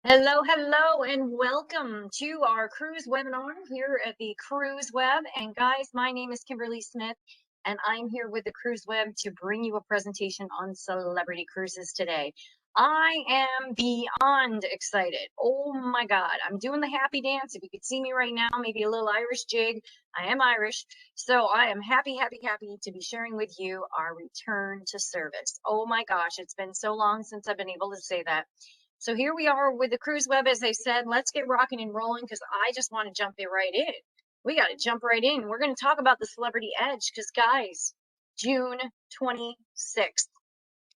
Hello, and welcome to our cruise webinar here at the Cruise Web. And guys, my name is Kimberly Smith, and I'm here with the Cruise Web to bring you a presentation on celebrity cruises today. I am beyond excited. Oh my God, I'm doing the happy dance. If you could see me right now, maybe a little Irish jig. I am Irish, so I am happy to be sharing with you our return to service. Oh my gosh, it's been so long since I've been able to say that. So here we are with the Cruise Web, as I said. Let's get rocking and rolling because I just want to jump it right in. We got to jump right in. We're going to talk about the Celebrity Edge because, guys, June 26th,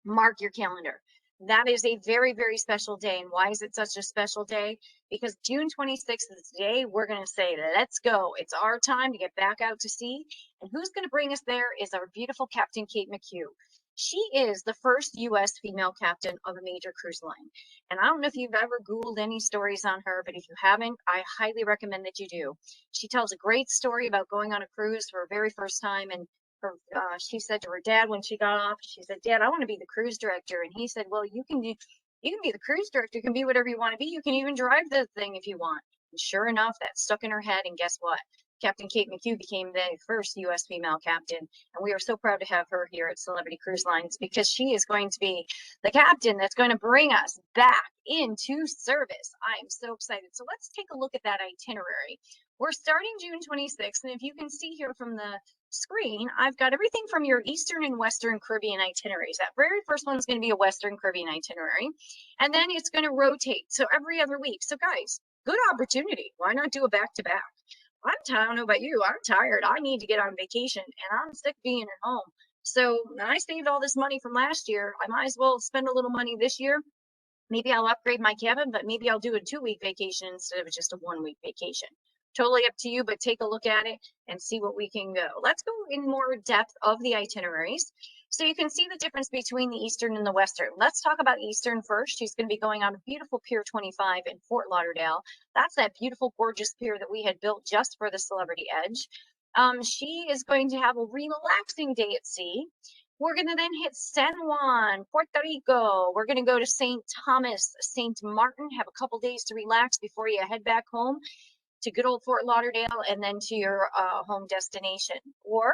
mark your calendar. That is a very special day. And why is it such a special day? Because June 26th is the day we're going to say, let's go. It's our time to get back out to sea. And who's going to bring us there is our beautiful Captain Kate McCue. She is the first U.S. female captain of a major cruise line. And I don't know if you've ever Googled any stories on her, but if you haven't, I highly recommend that you do. She tells a great story about going on a cruise for her very first time. And she said to her dad when she got off, she said, "Dad, I want to be the cruise director." And he said, "Well, you can be the cruise director. You can be whatever you want to be. You can even drive the thing if you want." And sure enough, that stuck in her head. And guess what? Captain Kate McCue became the first U.S. female captain. And we are so proud to have her here at Celebrity Cruise Lines because she is going to be the captain that's going to bring us back into service. I am so excited. So let's take a look at that itinerary. We're starting June 26th. And if you can see here from the screen, I've got everything from your Eastern and Western Caribbean itineraries. That very first one's going to be a Western Caribbean itinerary, and then it's going to rotate. So every other week. So guys, good opportunity. Why not do a back-to-back? I don't know about you. I'm tired. I need to get on vacation, and I'm sick being at home. So I saved all this money from last year. I might as well spend a little money this year. Maybe I'll upgrade my cabin, but maybe I'll do a 2-week vacation instead of just a 1-week vacation. Totally up to you, but take a look at it and see what we can go. Let's go in more depth of the itineraries. So you can see the difference between the Eastern and the Western. Let's talk about Eastern first. She's going to be going on a beautiful Pier 25 in Fort Lauderdale. That's that beautiful, gorgeous pier that we had built just for the Celebrity Edge. She is going to have a relaxing day at sea. We're going to then hit San Juan, Puerto Rico. We're going to go to St. Thomas, St. Martin, have a couple days to relax before you head back home to good old Fort Lauderdale and then to your home destination. Or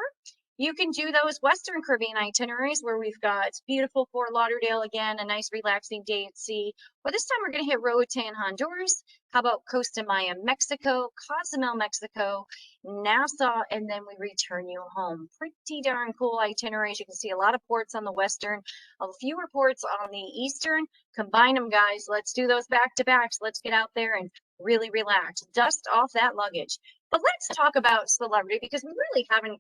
you can do those Western Caribbean itineraries where we've got beautiful Fort Lauderdale again, a nice relaxing day at sea. Well, this time we're going to hit Roatan, Honduras. How about Costa Maya, Mexico, Cozumel, Mexico, Nassau, and then we return you home. Pretty darn cool itineraries. You can see a lot of ports on the Western, a fewer ports on the Eastern. Combine them, guys. Let's do those back-to-backs. Let's get out there and really relax, dust off that luggage. But let's talk about celebrity because we really haven't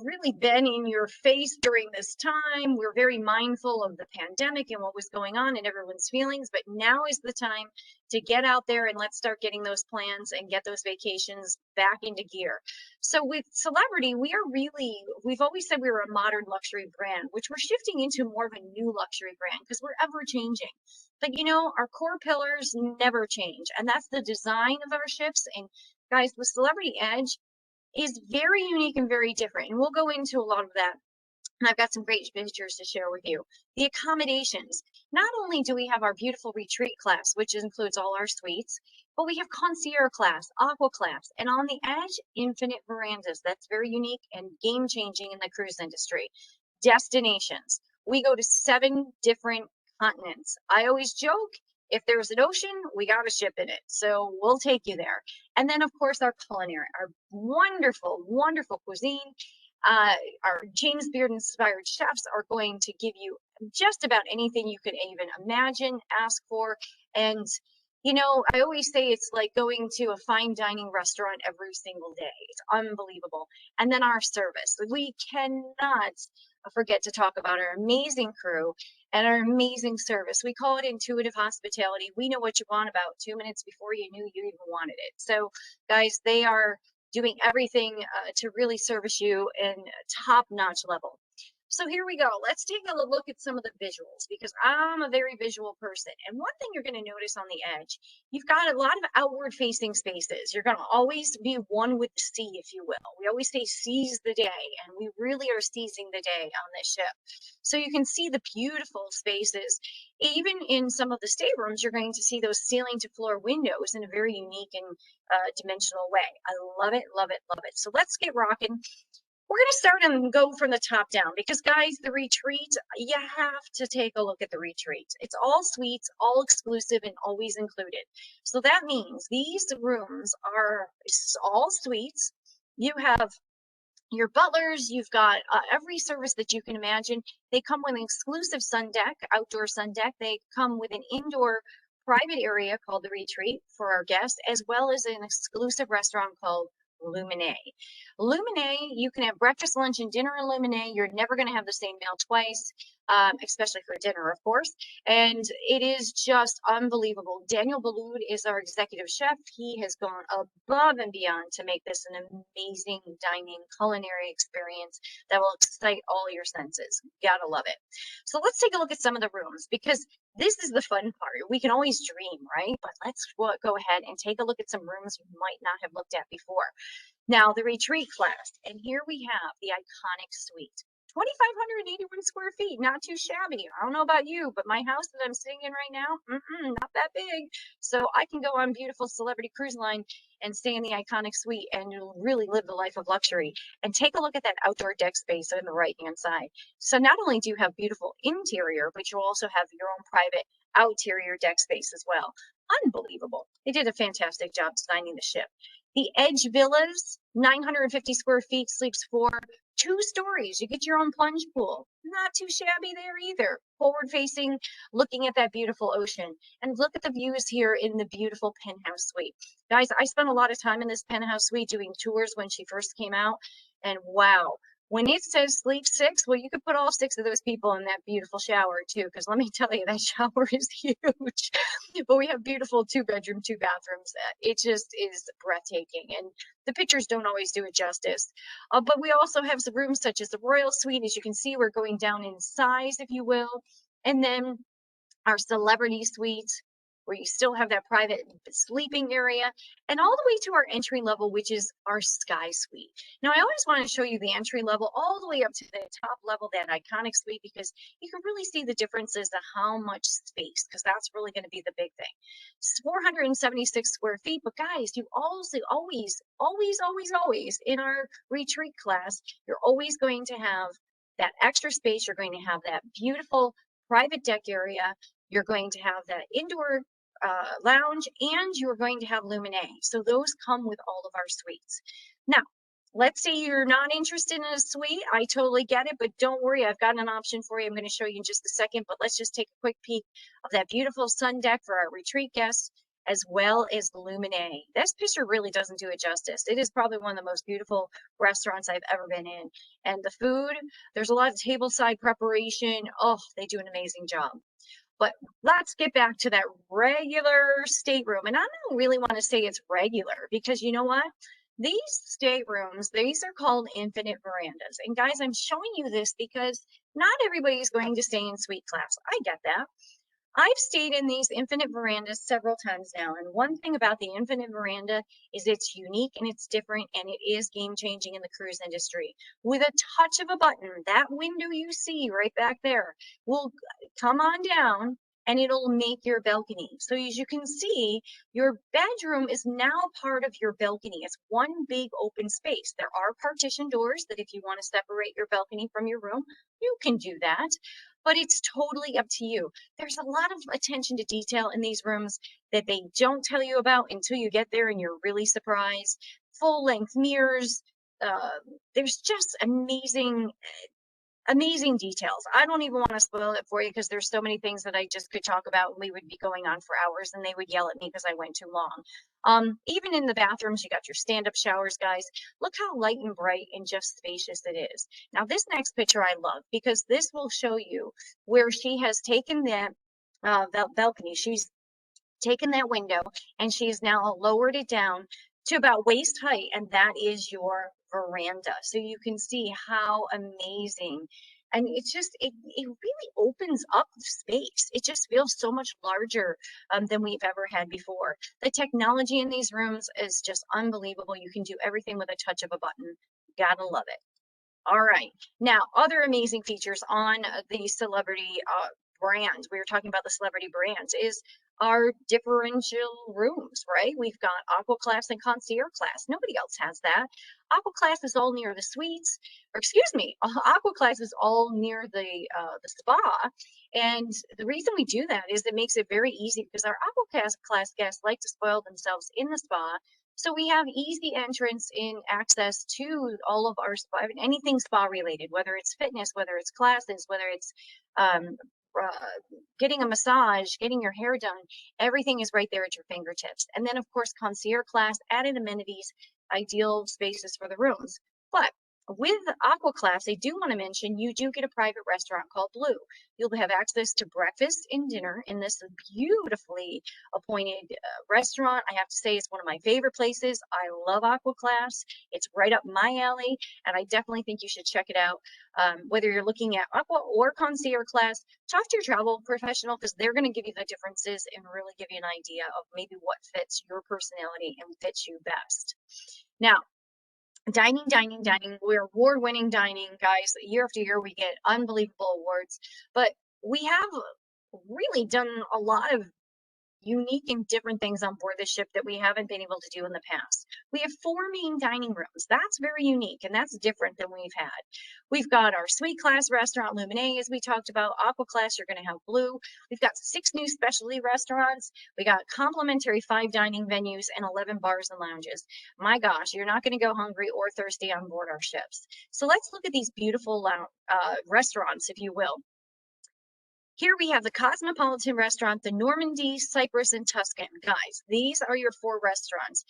really been in your face during this time. We're very mindful of the pandemic and what was going on and everyone's feelings, but now is the time to get out there and let's start getting those plans and get those vacations back into gear. So with celebrity, we've always said we were a modern luxury brand, which we're shifting into more of a new luxury brand because we're ever changing. But our core pillars never change, and that's the design of our ships. And guys, the Celebrity Edge is very unique and very different. And we'll go into a lot of that. And I've got some great pictures to share with you. The accommodations. Not only do we have our beautiful retreat class, which includes all our suites, but we have concierge class, Aqua Class, and on the Edge, Infinite Verandas. That's very unique and game-changing in the cruise industry. Destinations. We go to 7 different continents. I always joke, if there's an ocean, we got a ship in it. So we'll take you there. And then, of course, our culinary, our wonderful cuisine. Our James Beard inspired chefs are going to give you just about anything you could even imagine, ask for. And, I always say it's like going to a fine dining restaurant every single day. It's unbelievable. And then our service. We cannot forget to talk about our amazing crew and our amazing service. We call it intuitive hospitality. We know what you want about 2 minutes before you knew you even wanted it. So guys, they are doing everything to really service you in top-notch level. So here we go. Let's take a look at some of the visuals because I'm a very visual person. And one thing you're going to notice on the edge, you've got a lot of outward facing spaces. You're going to always be one with the sea, if you will. We always say seize the day, and we really are seizing the day on this ship. So you can see the beautiful spaces. Even in some of the staterooms, you're going to see those ceiling to floor windows in a very unique and dimensional way. I love it, love it, love it. So let's get rocking. We're going to start and go from the top down because, guys, the retreat, you have to take a look at the retreat. It's all suites, all exclusive, and always included. So that means these rooms are all suites. You have your butlers, you've got every service that you can imagine. They come with an exclusive sun deck, outdoor sun deck. They come with an indoor private area called the retreat for our guests, as well as an exclusive restaurant called Lumine. Lumine, you can have breakfast, lunch, and dinner in Lumine. You're never going to have the same meal twice, especially for dinner, of course. And it is just unbelievable. Daniel Balud is our executive chef. He has gone above and beyond to make this an amazing dining culinary experience that will excite all your senses. Gotta love it. So let's take a look at some of the rooms because this is the fun part. We can always dream, right? But let's go ahead and take a look at some rooms you might not have looked at before. Now, the retreat class, and here we have the iconic suite. 2,581 square feet, not too shabby. I don't know about you, but my house that I'm sitting in right now, not that big. So I can go on beautiful Celebrity Cruise Line and stay in the iconic suite and really live the life of luxury. And take a look at that outdoor deck space on the right-hand side. So not only do you have beautiful interior, but you also have your own private outerior deck space as well. Unbelievable. They did a fantastic job designing the ship. The Edge Villas, 950 square feet, sleeps 4, 2 stories. You get your own plunge pool. Not too shabby there either. Forward facing, looking at that beautiful ocean. And look at the views here in the beautiful penthouse suite. Guys, I spent a lot of time in this penthouse suite doing tours when she first came out. And wow, when it says sleep 6, well, you could put all 6 of those people in that beautiful shower too, because let me tell you, that shower is huge. But we have beautiful 2-bedroom, 2 bathrooms. It just is breathtaking, and the pictures don't always do it justice. But we also have some rooms such as the Royal Suite. As you can see, we're going down in size, if you will, and then our Celebrity Suites, where you still have that private sleeping area, and all the way to our entry level, which is our Sky Suite. Now, I always want to show you the entry level all the way up to the top level, that iconic suite, because you can really see the differences of how much space, because that's really going to be the big thing. It's 476 square feet, but guys, you also always in our retreat class, you're always going to have that extra space. You're going to have that beautiful private deck area. You're going to have that indoor lounge, and you're going to have Lumine. So those come with all of our suites. Now, let's say you're not interested in a suite. I totally get it, but don't worry, I've got an option for you. I'm going to show you in just a second, but let's just take a quick peek of that beautiful sun deck for our retreat guests, as well as the Lumine. This picture really doesn't do it justice. It is probably one of the most beautiful restaurants I've ever been in. And the food, there's a lot of tableside preparation. Oh, they do an amazing job. But let's get back to that regular stateroom. And I don't really want to say it's regular, because you know what? These staterooms, these are called Infinite Verandas. And guys, I'm showing you this because not everybody's going to stay in suite class. I get that. I've stayed in these Infinite Verandas several times now, and one thing about the Infinite Veranda is it's unique and it's different, and it is game-changing in the cruise industry. With a touch of a button, that window you see right back there will come on down, and it'll make your balcony. So as you can see, your bedroom is now part of your balcony. It's one big open space. There are partition doors that if you want to separate your balcony from your room, you can do that. But it's totally up to you. There's a lot of attention to detail in these rooms that they don't tell you about until you get there, and you're really surprised. Full-length mirrors. There's just amazing details. I don't even want to spoil it for you because there's so many things that I just could talk about, and we would be going on for hours, and they would yell at me because I went too long. Even in the bathrooms, you got your stand-up showers, guys. Look how light and bright and just spacious it is. Now, this next picture I love because this will show you where she has taken that balcony. She's taken that window and she's now lowered it down to about waist height, and that is your veranda. So you can see how amazing And it's just, it really opens up the space. It just feels so much larger than we've ever had before. The technology in these rooms is just unbelievable. You can do everything with a touch of a button. Gotta love it. All right. Now, other amazing features on the celebrity brands, we were talking about the celebrity brands, is our differential rooms, right? We've got Aqua Class and Concierge Class. Nobody else has that. Aqua Class is all near the suites, or excuse me, Aqua Class is all near the spa. And the reason we do that is it makes it very easy because our Aqua Class guests like to spoil themselves in the spa. So we have easy entrance in access to all of our spa, anything spa related, whether it's fitness, whether it's classes, whether it's um, getting a massage, getting your hair done, everything is right there at your fingertips. And then of course, Concierge Class, added amenities, ideal spaces for the rooms. But with Aqua Class, I do want to mention you do get a private restaurant called Blue. You'll have access to breakfast and dinner in this beautifully appointed restaurant. I have to say it's one of my favorite places. I love Aqua Class. It's right up my alley, and I definitely think you should check it out. Whether you're looking at Aqua or Concierge Class, talk to your travel professional because they're going to give you the differences and really give you an idea of maybe what fits your personality and fits you best. Now, dining, dining, dining. We're award-winning dining, guys. Year after year, we get unbelievable awards, but we have really done a lot of unique and different things on board the ship that we haven't been able to do in the past. We have 4 main dining rooms. That's very unique, and that's different than we've had. We've got our suite class restaurant, Luminae, as we talked about. Aqua Class, you're going to have Blue. We've got 6 new specialty restaurants. We got complimentary 5 dining venues and 11 bars and lounges. My gosh, you're not going to go hungry or thirsty on board our ships. So let's look at these beautiful restaurants, if you will. Here we have the Cosmopolitan Restaurant, the Normandy, Cyprus, and Tuscan. Guys, these are your 4 restaurants.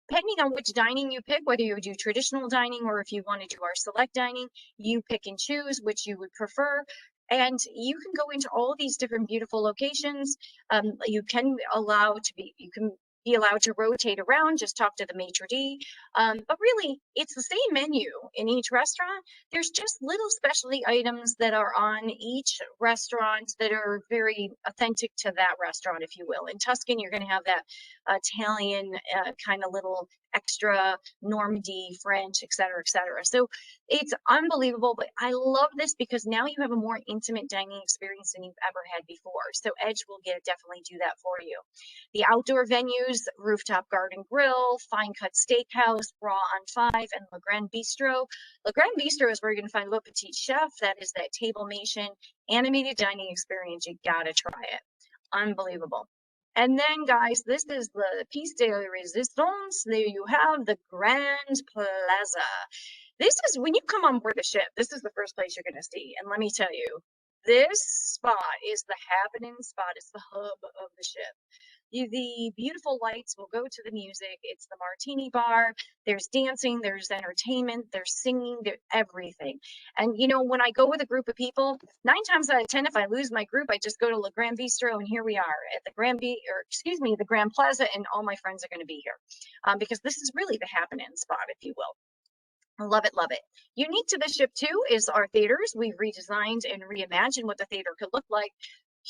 Depending on which dining you pick, whether you do traditional dining or if you want to do our select dining, you pick and choose which you would prefer. And you can go into all of these different beautiful locations. You can be allowed to rotate around, just talk to the maitre d'. But really, it's the same menu in each restaurant. There's just little specialty items that are on each restaurant that are very authentic to that restaurant, if you will. In Tuscan, you're going to have that Italian kind of little extra Normandy, French, et cetera, et cetera. So it's unbelievable, but I love this because now you have a more intimate dining experience than you've ever had before. So Edge will definitely do that for you. The outdoor venues, Rooftop Garden Grill, Fine Cut Steakhouse, Raw on 5, and Le Grand Bistro. Le Grand Bistro is where you're going to find Le Petit Chef. That is that Tablemation animated dining experience. You gotta try it. Unbelievable. And then, guys, this is the piece de resistance. There you have the Grand Plaza. This is, when you come on board the ship, this is the first place you're going to see. And let me tell you, this spot is the happening spot. It's the hub of the ship. The beautiful lights will go to the music. It's the martini bar. There's dancing, there's entertainment, there's singing, there's everything. And you know, when I go with a group of people, 9 times out of 10, if I lose my group, I just go to Le Grand Bistro, and here we are at the the Grand Plaza, and all my friends are going to be here because this is really the happening spot, if you will. Love it, love it. Unique to the ship too is our theaters. We've redesigned and reimagined what the theater could look like.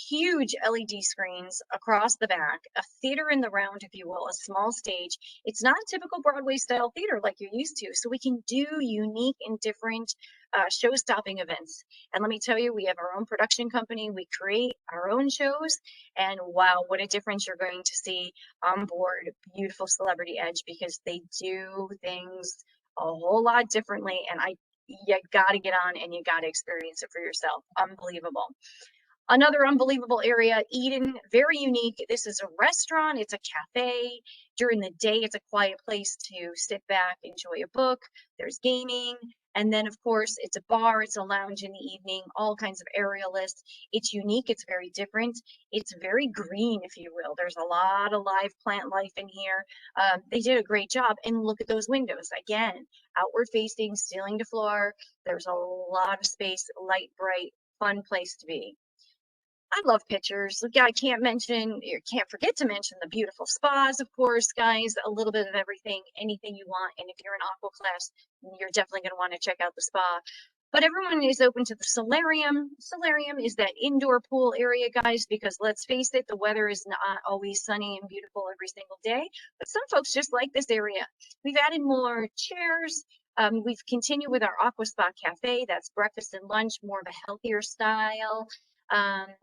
Huge LED screens across the back, a theater in the round, if you will, a small stage. It's not a typical Broadway style theater like you're used to, so we can do unique and different show-stopping events. And let me tell you, we have our own production company. We create our own shows, and wow, what a difference you're going to see on board beautiful Celebrity Edge, because they do things a whole lot differently, and you gotta get on and you gotta experience it for yourself. Unbelievable. Another unbelievable area, Eden, very unique. This is a restaurant, it's a cafe. During the day, it's a quiet place to sit back, enjoy a book. There's gaming. And then, of course, it's a bar, it's a lounge in the evening, all kinds of aerialists. It's unique, it's very different. It's very green, if you will. There's a lot of live plant life in here. They did a great job. And look at those windows. Again, outward facing, ceiling to floor. There's a lot of space, light, bright, fun place to be. I love pictures. Yeah, I can't forget to mention the beautiful spas, of course, guys. A little bit of everything, anything you want. And if you're in Aqua Class, you're definitely going to want to check out the spa. But everyone is open to the solarium. Solarium is that indoor pool area, guys, because let's face it, the weather is not always sunny and beautiful every single day, but some folks just like this area. We've added more chairs. We've continued with our Aqua Cafe. That's breakfast and lunch, more of a healthier style,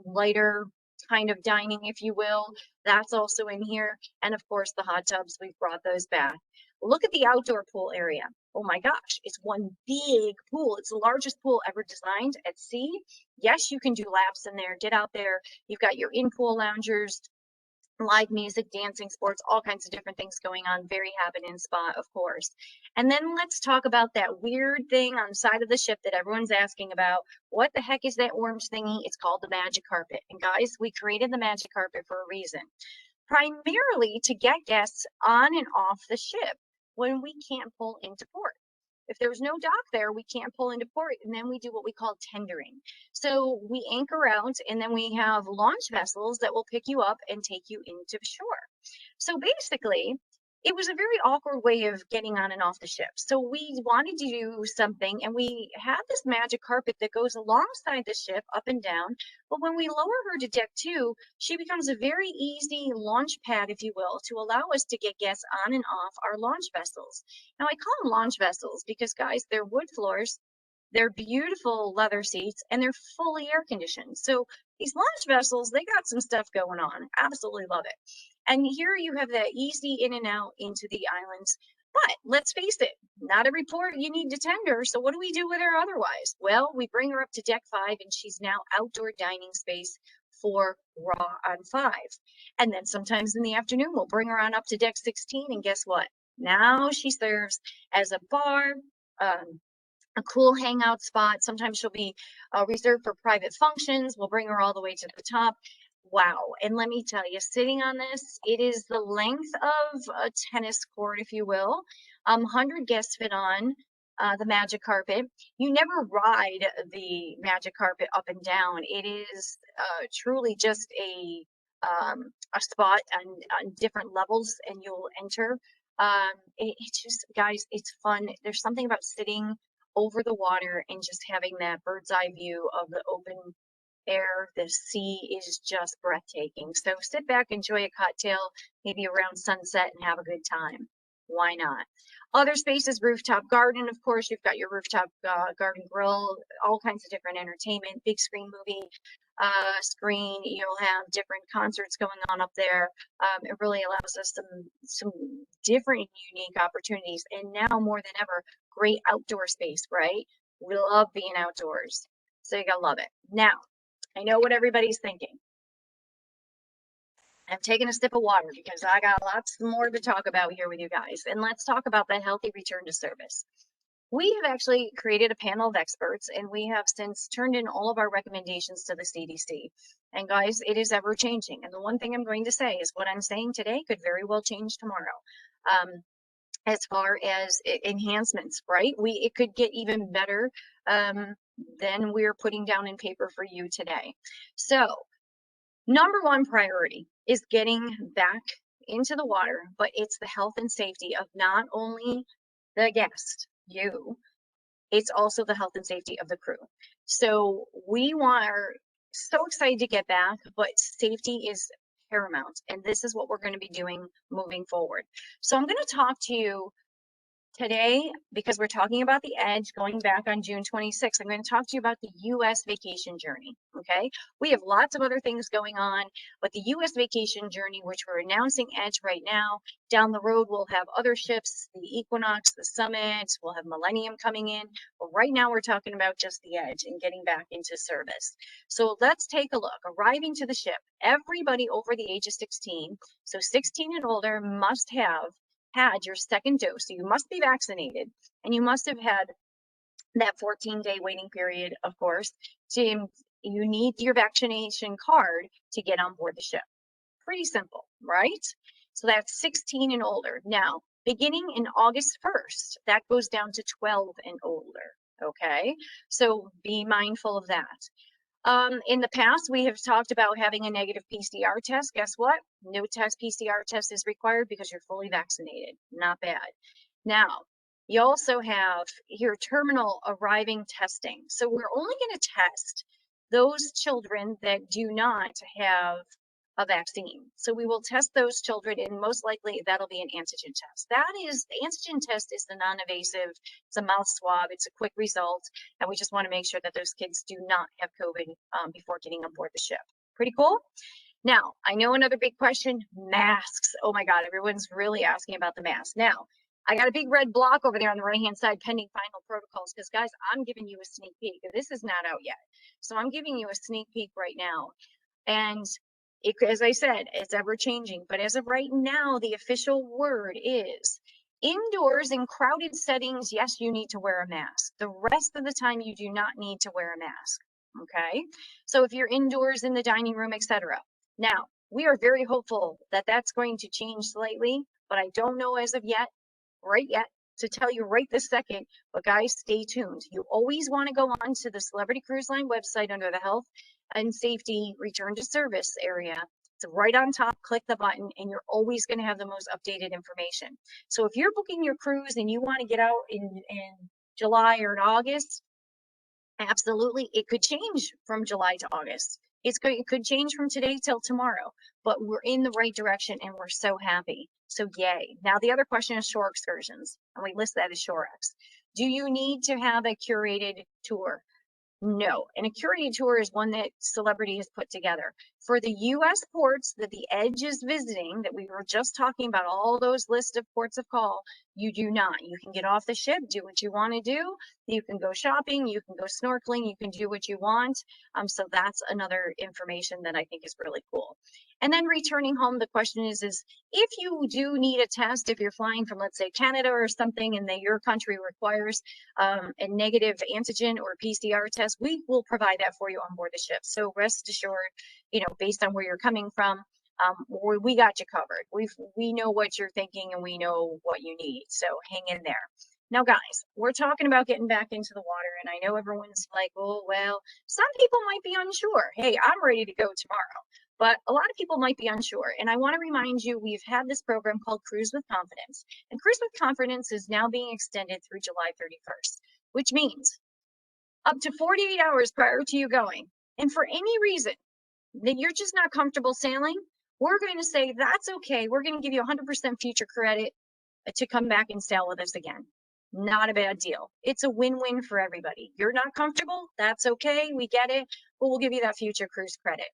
lighter kind of dining, if you will. That's also in here. And of course, the hot tubs, we've brought those back. Look at the outdoor pool area. Oh my gosh, it's one big pool. It's the largest pool ever designed at sea. Yes, you can do laps in there. Get out there. You've got your in-pool loungers, live music, dancing, sports, all kinds of different things going on. Very happening spot, of course. And then let's talk about that weird thing on the side of the ship that everyone's asking about. What the heck is that orange thingy? It's called the magic carpet. And guys, we created the magic carpet for a reason. Primarily to get guests on and off the ship when we can't pull into port. If there's no dock there, we can't pull into port, and then we do what we call tendering. So we anchor out, and then we have launch vessels that will pick you up and take you into shore. So basically, it was a very awkward way of getting on and off the ship. So we wanted to do something, and we had this magic carpet that goes alongside the ship up and down. But when we lower her to deck 2, she becomes a very easy launch pad, if you will, to allow us to get guests on and off our launch vessels. Now, I call them launch vessels because, guys, they're wood floors, they're beautiful leather seats, and they're fully air conditioned. So these launch vessels, they got some stuff going on. Absolutely love it. And here you have that easy in and out into the islands. But let's face it, not every port you need to tender. So what do we do with her otherwise? Well, we bring her up to deck 5, and she's now outdoor dining space for raw on 5. And then sometimes in the afternoon, we'll bring her on up to deck 16, and guess what? Now she serves as a bar, a cool hangout spot. Sometimes she'll be reserved for private functions. We'll bring her all the way to the top. Wow. And let me tell you, sitting on this, it is the length of a tennis court, if you will. 100 guests fit on the magic carpet. You never ride the magic carpet up and down. It is truly just a spot on different levels, and you'll enter. It's just, guys, it's fun. There's something about sitting over the water and just having that bird's eye view of the open air. The sea is just breathtaking. So sit back, enjoy a cocktail, maybe around sunset, and have a good time. Why not? Other spaces, rooftop garden, of course. You've got your rooftop garden grill, all kinds of different entertainment, big screen movie screen. You'll have different concerts going on up there. It really allows us some different and unique opportunities. And now more than ever, great outdoor space, right? We love being outdoors. So you gotta love it. Now, I know what everybody's thinking. I'm taking a sip of water because I got lots more to talk about here with you guys. And let's talk about that healthy return to service. We have actually created a panel of experts, and we have since turned in all of our recommendations to the CDC. And guys, it is ever changing. And the one thing I'm going to say is what I'm saying today could very well change tomorrow. As far as enhancements, right? It could get even better than we're putting down in paper for you today. So number one priority is getting back into the water, but it's the health and safety of not only the guest, you, it's also the health and safety of the crew. So we are so excited to get back, but safety is paramount. And this is what we're going to be doing moving forward. So I'm going to talk to you today, because we're talking about the Edge going back on June 26th, I'm going to talk to you about the U.S. vacation journey, okay? We have lots of other things going on, but the U.S. vacation journey, which we're announcing Edge right now, down the road we'll have other ships, the Equinox, the Summit, we'll have Millennium coming in, but right now we're talking about just the Edge and getting back into service. So let's take a look. Arriving to the ship, everybody over the age of 16, so 16 and older, must have had your second dose. So you must be vaccinated, and you must have had that 14-day waiting period, of course. You need your vaccination card to get on board the ship. Pretty simple, right? So that's 16 and older. Now, beginning in August 1st, that goes down to 12 and older, okay? So be mindful of that. In the past, we have talked about having a negative PCR test. Guess what? No PCR test is required because you're fully vaccinated. Not bad. Now, You also have your terminal arriving testing. So we're only going to test those children that do not have a vaccine. So we will test those children, and most likely that'll be an antigen test. That is, the antigen test is the non-invasive, it's a mouth swab, it's a quick result, and we just want to make sure that those kids do not have COVID before getting aboard the ship. Pretty cool? Now, I know another big question, masks. Oh my God, everyone's really asking about the mask. Now, I got a big red block over there on the right-hand side, pending final protocols, because guys, I'm giving you a sneak peek. This is not out yet. So I'm giving you a sneak peek right now. And it, as I said, it's ever changing. But as of right now, the official word is indoors in crowded settings, yes, you need to wear a mask. The rest of the time, you do not need to wear a mask. Okay. So if you're indoors in the dining room, etc. Now, we are very hopeful that that's going to change slightly, but I don't know as of yet, right yet, to tell you right this second. But guys, stay tuned. You always want to go on to the Celebrity Cruise Line website under the Health and Safety Return to Service area. It's right on top, click the button, and you're always going to have the most updated information. So if you're booking your cruise and you want to get out in July or in August, absolutely, it could change from July to August. It could change from today till tomorrow, but we're in the right direction and we're so happy. So yay. Now the other question is shore excursions, and we list that as shore ex. Do you need to have a curated tour? No, and a curated tour is one that Celebrity has put together. For the U.S. ports that the Edge is visiting, that we were just talking about, all those lists of ports of call, you do not. You can get off the ship, do what you want to do. You can go shopping, you can go snorkeling, you can do what you want. So that's another information that I think is really cool. And then returning home, the question is if you do need a test, if you're flying from, let's say, Canada or something, and your country requires a negative antigen or PCR test, we will provide that for you on board the ship. So rest assured, based on where you're coming from, we got you covered. We know what you're thinking and we know what you need. So hang in there. Now, guys, we're talking about getting back into the water, and I know everyone's like, oh, well, some people might be unsure. Hey, I'm ready to go tomorrow. But a lot of people might be unsure. And I want to remind you, we've had this program called Cruise with Confidence. And Cruise with Confidence is now being extended through July 31st, which means up to 48 hours prior to you going. And for any reason that you're just not comfortable sailing, we're going to say that's okay. We're going to give you 100% future credit to come back and sail with us again. Not a bad deal. It's a win-win for everybody. You're not comfortable, that's okay, we get it, but we'll give you that future cruise credit.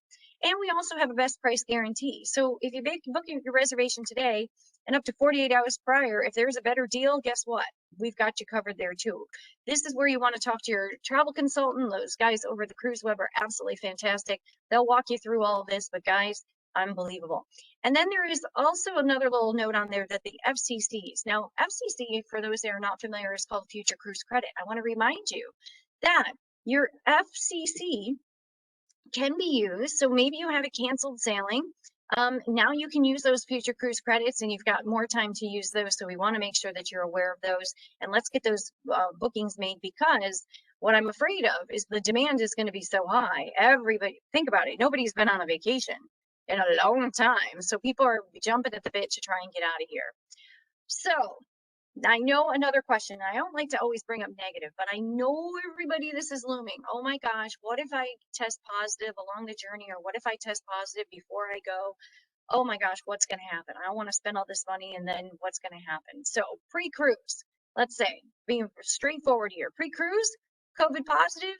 And we also have a best price guarantee. So if you book your reservation today and up to 48 hours prior, if there's a better deal, guess what? We've got you covered there too. This is where you want to talk to your travel consultant. Those guys over the CruiseWeb are absolutely fantastic. They'll walk you through all of this, but guys, unbelievable. And then there is also another little note on there that the FCCs. Now, FCC, for those that are not familiar, is called Future Cruise Credit. I want to remind you that your FCC can be used. So maybe you have a canceled sailing. Now you can use those future cruise credits and you've got more time to use those. So we want to make sure that you're aware of those, and let's get those bookings made, because what I'm afraid of is the demand is going to be so high. Everybody, think about it. Nobody's been on a vacation in a long time. So people are jumping at the bit to try and get out of here. So I know another question. I don't like to always bring up negative, but I know everybody, this is looming. Oh my gosh, what if I test positive along the journey? Or what if I test positive before I go? Oh my gosh, what's going to happen? I don't want to spend all this money, and then what's going to happen? So pre-cruise, let's say, being straightforward here, pre-cruise, COVID positive,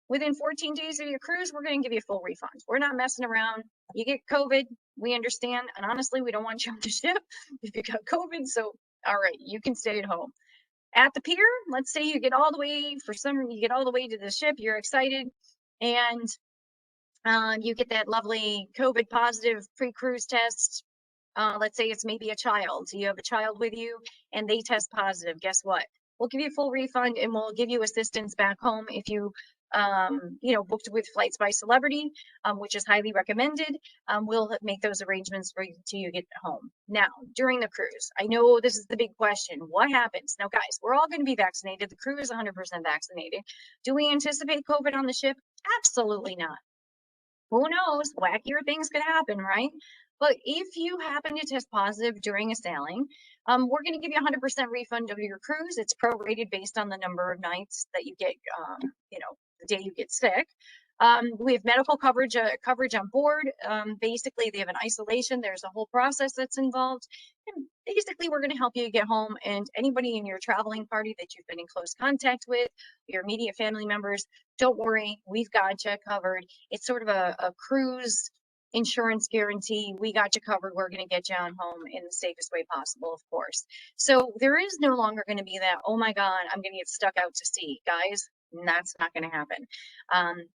within 14 days of your cruise, we're going to give you full refunds. We're not messing around. You get COVID, we understand. And honestly, we don't want you on the ship if you got COVID. So all right, you can stay at home. At the pier, let's say you get all the way, you get all the way to the ship, you're excited, and you get that lovely COVID positive pre-cruise test. Let's say it's maybe a child. So you have a child with you and they test positive. Guess what? We'll give you a full refund and we'll give you assistance back home if you booked with Flights by Celebrity, which is highly recommended. We'll make those arrangements for you till you get home. Now, during the cruise, I know this is the big question. What happens? Now, guys, we're all going to be vaccinated. The crew is 100% vaccinated. Do we anticipate COVID on the ship? Absolutely not. Who knows? Wackier things could happen, right? But if you happen to test positive during a sailing, we're going to give you 100% refund of your cruise. It's prorated based on the number of nights that you get, the day you get sick. We have medical coverage on board. Basically, they have an isolation. There's a whole process that's involved. And basically, we're going to help you get home. And anybody in your traveling party that you've been in close contact with, your immediate family members, don't worry, we've got you covered. It's sort of a cruise insurance guarantee. We got you covered. We're going to get you on home in the safest way possible, of course. So there is no longer going to be that, oh my God, I'm going to get stuck out to sea, guys. That's not going to happen.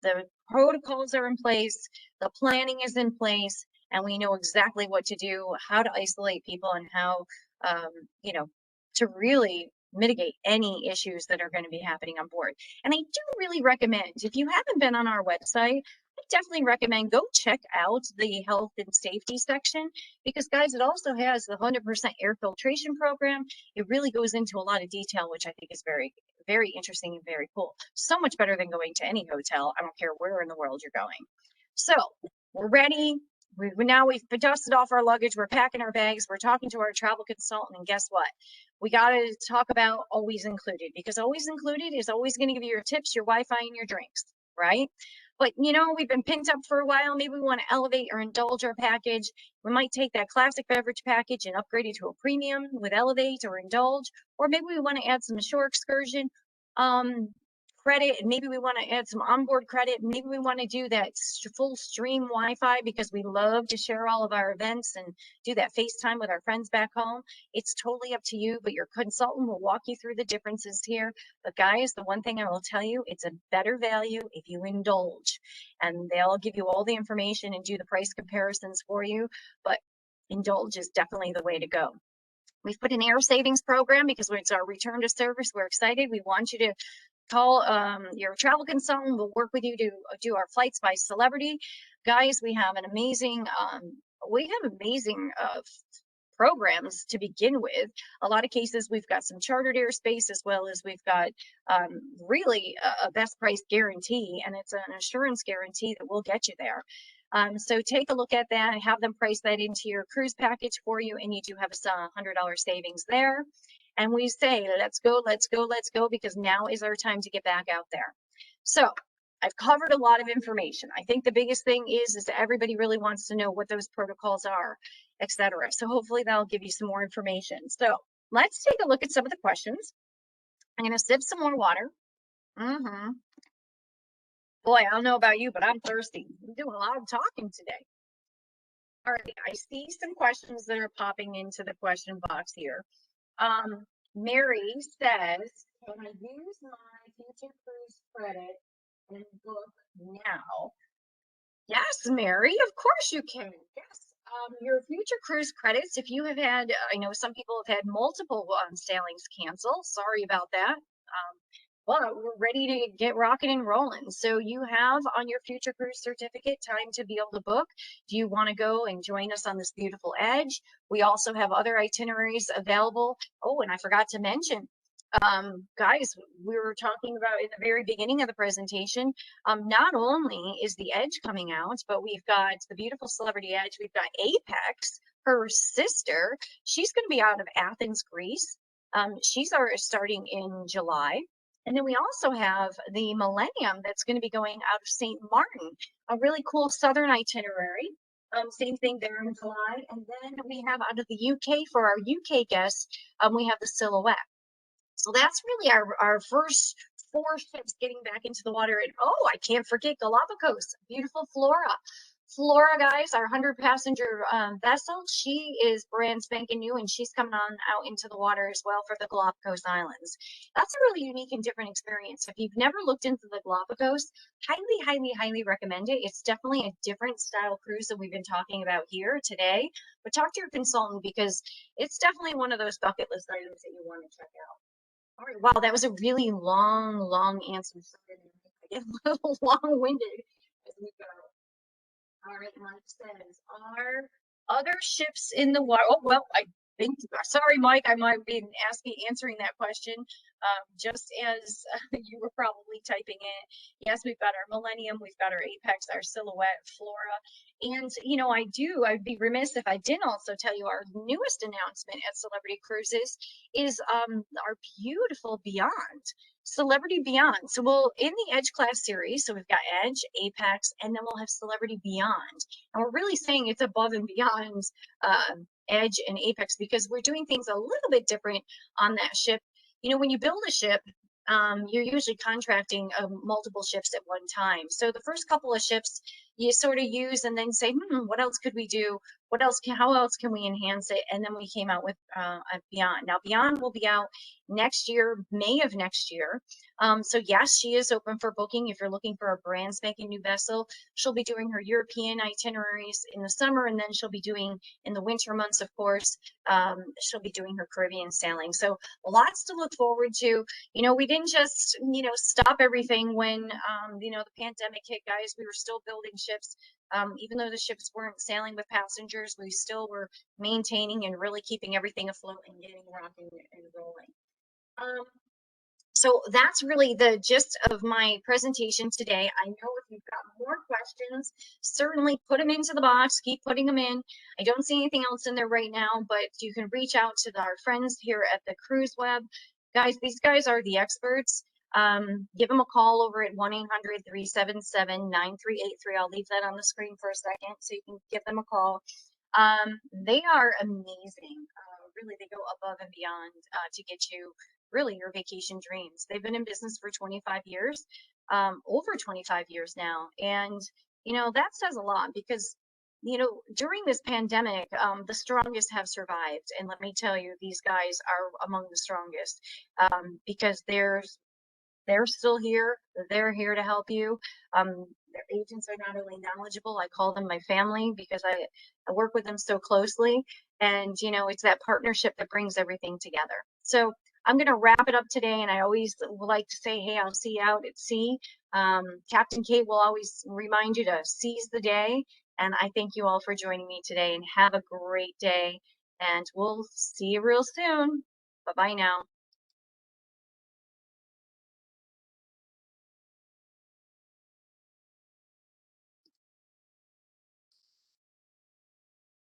The protocols are in place, the planning is in place, and we know exactly what to do, how to isolate people, and how, to really mitigate any issues that are going to be happening on board. And I do really recommend, if you haven't been on our website, I definitely recommend go check out the health and safety section, because guys, it also has the 100% air filtration program. It really goes into a lot of detail, which I think is very, very interesting and very cool. So much better than going to any hotel. I don't care where in the world you're going. So we're ready. We've dusted off our luggage. We're packing our bags. We're talking to our travel consultant. And guess what? We got to talk about always included, because always included is always going to give you your tips, your Wi-Fi, and your drinks, right? But we've been pinked up for a while. Maybe we want to elevate or indulge our package. We might take that classic beverage package and upgrade it to a premium with elevate or indulge. Or maybe we want to add some shore excursion credit, and maybe we want to add some onboard credit. Maybe we want to do that full stream Wi-Fi, because we love to share all of our events and do that FaceTime with our friends back home. It's totally up to you, but your consultant will walk you through the differences here. But guys, the one thing I will tell you, it's a better value if you indulge, and they'll give you all the information and do the price comparisons for you. But indulge is definitely the way to go. We've put an air savings program because it's our return to service. We're excited. We want you to call your travel consultant. We'll work with you to do our flights by celebrity. Guys, we have an amazing programs to begin with. A lot of cases, we've got some chartered airspace, as well as we've got really a best price guarantee, and it's an assurance guarantee that will get you there. So take a look at that, have them price that into your cruise package for you, and you do have a $100 savings there. And we say, let's go, let's go, let's go, because now is our time to get back out there. So I've covered a lot of information. I think the biggest thing is that everybody really wants to know what those protocols are, etc. So hopefully that'll give you some more information. So let's take a look at some of the questions. I'm going to sip some more water. Boy, I don't know about you, but I'm thirsty. I'm doing a lot of talking today. All right, I see some questions that are popping into the question box here. Mary says, can I use my future cruise credit and book now? Yes, Mary, of course you can. Yes. Your future cruise credits, if you have had, I know some people have had multiple sailings cancel. Sorry about that. But we're ready to get rocking and rolling. So you have on your future cruise certificate time to be able to book. Do you want to go and join us on this beautiful edge? We also have other itineraries available. Oh, and I forgot to mention, guys, we were talking about in the very beginning of the presentation, not only is the edge coming out, but we've got the beautiful Celebrity Edge. We've got Apex, her sister. She's going to be out of Athens, Greece. She's starting in July. And then we also have the Millennium that's going to be going out of St. Martin, a really cool southern itinerary. Same thing there in July. And then we have out of the UK, for our UK guests, we have the Silhouette. So that's really our first 4 ships getting back into the water. And oh, I can't forget Galapagos, beautiful Flora. Flora, guys, our 100-passenger vessel, she is brand spanking new, and she's coming on out into the water as well for the Galapagos Islands. That's a really unique and different experience. If you've never looked into the Galapagos, highly, highly, highly recommend it. It's definitely a different style cruise that we've been talking about here today. But talk to your consultant, because it's definitely one of those bucket list items that you want to check out. All right, wow, that was a really long answer. Sorry, I get a little long-winded as we go. All right, Mike says, are other ships in the water? Oh, well, I think, sorry, Mike, I might be answering that question. Just as you were probably typing in, yes, we've got our Millennium, we've got our Apex, our Silhouette, Flora. And, you know, I'd be remiss if I didn't also tell you our newest announcement at Celebrity Cruises is our beautiful Beyond. Celebrity Beyond. So we'll in the Edge class series, so we've got Edge, Apex, and then we'll have Celebrity Beyond. And we're really saying it's above and beyond Edge and Apex because we're doing things a little bit different on that ship. You know, when you build a ship, you're usually contracting multiple ships at one time. So the first couple of ships you sort of use and then say, what else could we do? What else how else can we enhance it? And then we came out with a Beyond. Now Beyond will be out next year, May of next year. So yes, she is open for booking. If you're looking for a brand spanking new vessel, she'll be doing her European itineraries in the summer, and then she'll be doing in the winter months, of course, she'll be doing her Caribbean sailing. So lots to look forward to. You know, we didn't just, you know, stop everything when, you know, the pandemic hit, guys. We were still building ships. Even though the ships weren't sailing with passengers, we still were maintaining and really keeping everything afloat and getting rocking and rolling. So that's really the gist of my presentation today. I know if you've got more questions, certainly put them into the box, keep putting them in. I don't see anything else in there right now, but you can reach out to our friends here at the Cruise Web. Guys, these guys are the experts. Give them a call over at 1-800-377-9383. I'll leave that on the screen for a second so you can give them a call. They are amazing. Really, they go above and beyond to get you really your vacation dreams. They've been in business for 25 years, over 25 years now. And, you know, that says a lot because, you know, during this pandemic, the strongest have survived. And let me tell you, these guys are among the strongest because they're still here. They're here to help you. Their agents are not only knowledgeable, I call them my family because I work with them so closely. And, you know, it's that partnership that brings everything together. So I'm going to wrap it up today. And I always like to say, hey, I'll see you out at sea. Captain Kate will always remind you to seize the day. And I thank you all for joining me today and have a great day. And we'll see you real soon. Bye-bye now.